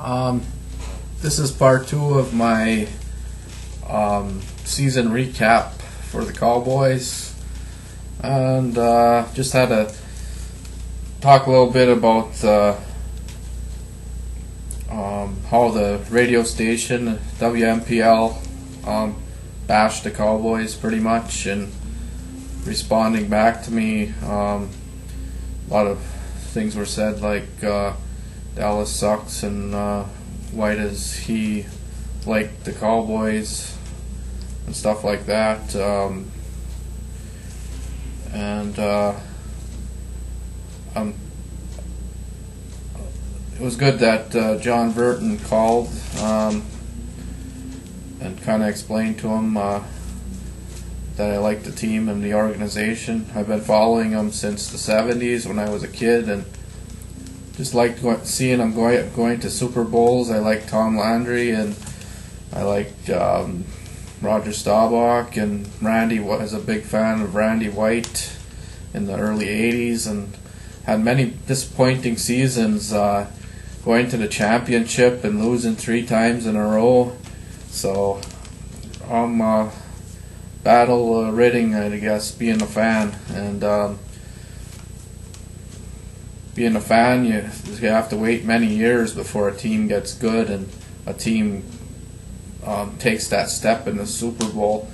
Um, this is part 2 of my season recap for the Cowboys, and just had to talk a little bit about how the radio station WMPL bashed the Cowboys pretty much, and responding back to me. A lot of things were said like Dallas sucks, and why does he like the Cowboys and stuff like that. It was good that John Burton called and kind of explained to him that I like the team and the organization. I've been following them since the 70s when I was a kid, and just liked seeing them going to Super Bowls. I like Tom Landry, and I liked Roger Staubach, and Randy was a big fan of Randy White in the early 80s, and had many disappointing seasons going to the championship and losing 3 times in a row. So I'm battle ridding, I guess, being a fan. And being a fan, you have to wait many years before a team gets good and a team takes that step in the Super Bowl.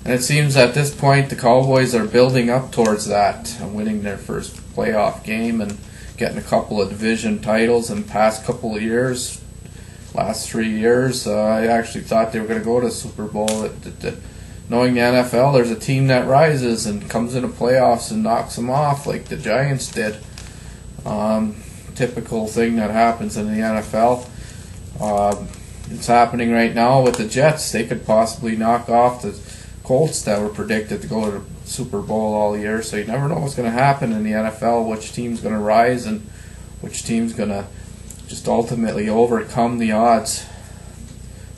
And it seems at this point the Cowboys are building up towards that, winning their first playoff game and getting a couple of division titles in the past couple of years. Last 3 years, I actually thought they were going to go to the Super Bowl. Knowing the NFL, there's a team that rises and comes into playoffs and knocks them off like the Giants did. Typical thing that happens in the NFL. It's happening right now with the Jets. They could possibly knock off the Colts that were predicted to go to the Super Bowl all year. So you never know what's going to happen in the NFL, which team's going to rise and which team's going to just ultimately overcome the odds.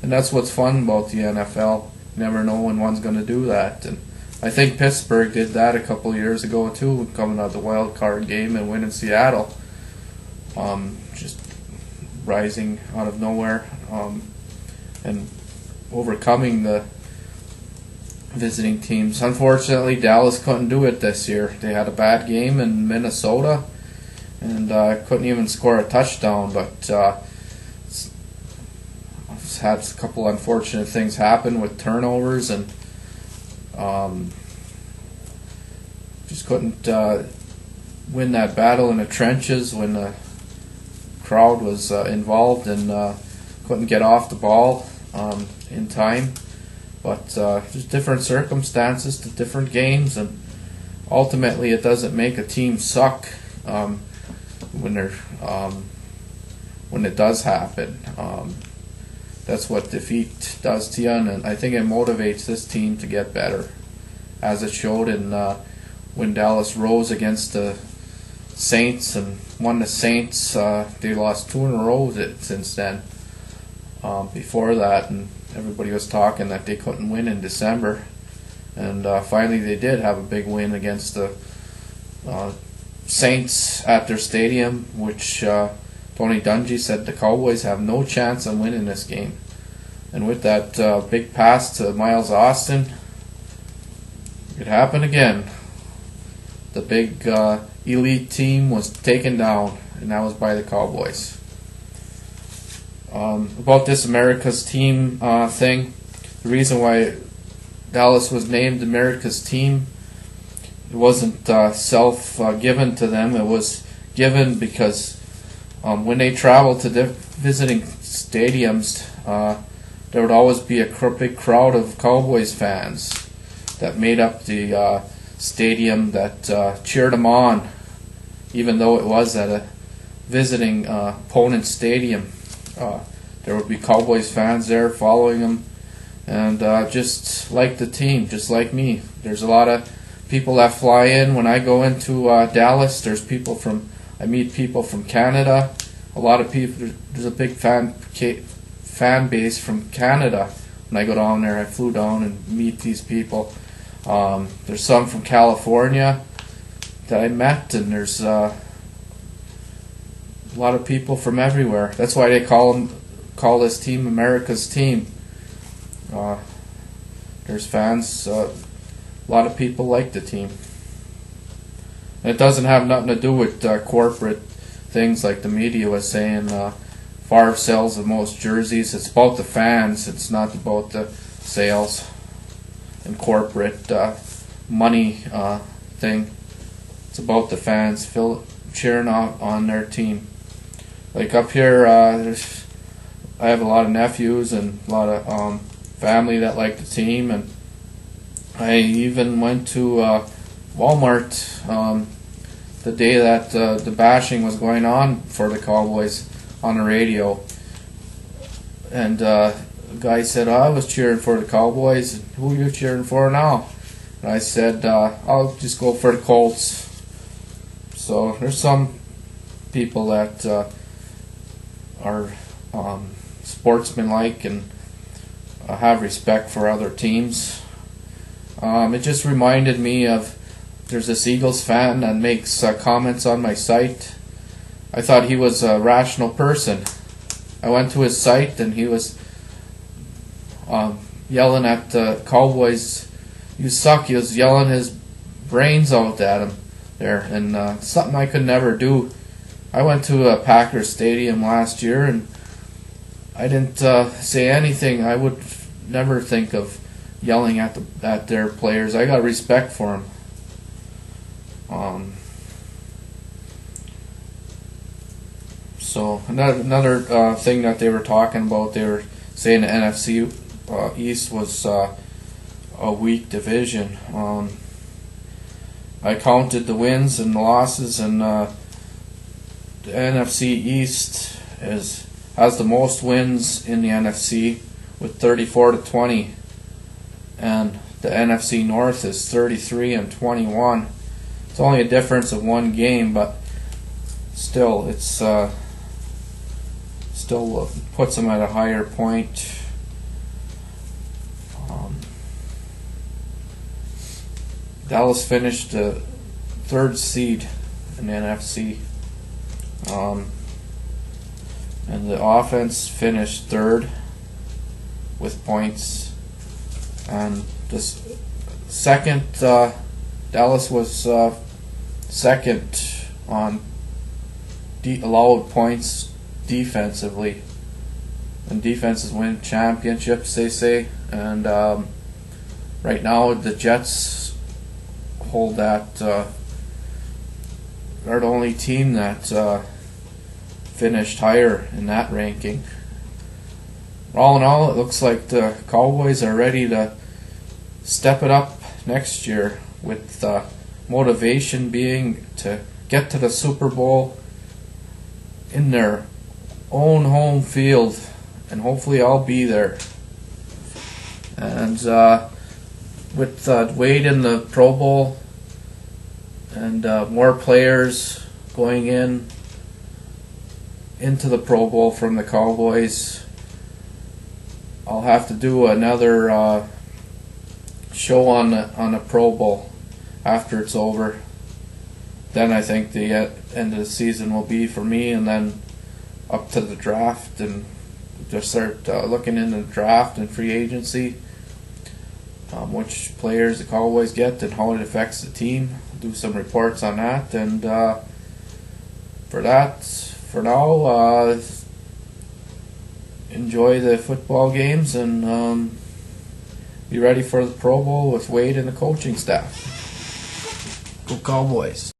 And that's what's fun about the NFL. You never know when one's going to do that. And I think Pittsburgh did that a couple of years ago too, coming out of the wild card game and winning Seattle. Just rising out of nowhere and overcoming the visiting teams. Unfortunately, Dallas couldn't do it this year. They had a bad game in Minnesota and couldn't even score a touchdown, but had a couple unfortunate things happen with turnovers, and just couldn't win that battle in the trenches when the crowd was involved, and couldn't get off the ball in time. But just different circumstances to different games, and ultimately it doesn't make a team suck when it does happen. That's what defeat does to you, and I think it motivates this team to get better, as it showed in when Dallas rose against the Saints and won the Saints. They lost 2 in a row since then. Before that, and everybody was talking that they couldn't win in December, and finally they did have a big win against the Saints at their stadium, which Tony Dungy said the Cowboys have no chance of winning this game. And with that big pass to Miles Austin, it happened again. The big elite team was taken down, and that was by the Cowboys. About this America's team thing, the reason why Dallas was named America's team, it wasn't self-given to them. It was given because when they traveled to visiting stadiums, there would always be a big crowd of Cowboys fans that made up the stadium that cheered them on, even though it was at a visiting opponent stadium. There would be Cowboys fans there following them, and just like the team, just like me. There's a lot of people that fly in. When I go into Dallas, I meet people from Canada. A lot of people. There's a big fan base from Canada. When I go down there, I flew down and meet these people. There's some from California that I met, and there's a lot of people from everywhere. That's why they call this team America's team. There's fans. A lot of people like the team. And it doesn't have nothing to do with corporate things like the media was saying. Favre sells the most jerseys. It's about the fans. It's not about the sales and corporate money thing. It's about the fans cheering on their team. Like up here, I have a lot of nephews and a lot of family that like the team, and I even went to Walmart the day that the bashing was going on for the Cowboys on the radio, and the guy said, I was cheering for the Cowboys. Who are you cheering for now? And I said, I'll just go for the Colts. So there's some people that are sportsmanlike and have respect for other teams. It just reminded me of, there's this Eagles fan that makes comments on my site. I thought he was a rational person. I went to his site and he was yelling at the Cowboys, "You suck." He was yelling his brains out at him there, and something I could never do. I went to a Packers stadium last year and I didn't say anything. I would never think of yelling at their players. I got respect for them. So another thing that they were talking about, they were saying the NFC East was a weak division. I counted the wins and the losses, and the NFC East has the most wins in the NFC with 34-20, and the NFC North is 33-21. It's only a difference of one game, but still, it's still puts them at a higher point. Dallas finished the third seed in the NFC, and the offense finished third with points, and this second, Dallas was second on allowed points defensively, and defenses win championships, they say. And right now the Jets hold that. They're the only team that finished higher in that ranking. All in all, it looks like the Cowboys are ready to step it up next year, with motivation being to get to the Super Bowl in their own home field, and hopefully I'll be there. And with Wade in the Pro Bowl and more players going into the Pro Bowl from the Cowboys, I'll have to do another show on the Pro Bowl after it's over. Then I think the end of the season will be for me, and then up to the draft, and just start looking into the draft and free agency, which players the Cowboys get and how it affects the team. Do some reports on that, and for now, enjoy the football games and be ready for the Pro Bowl with Wade and the coaching staff. Go Cowboys.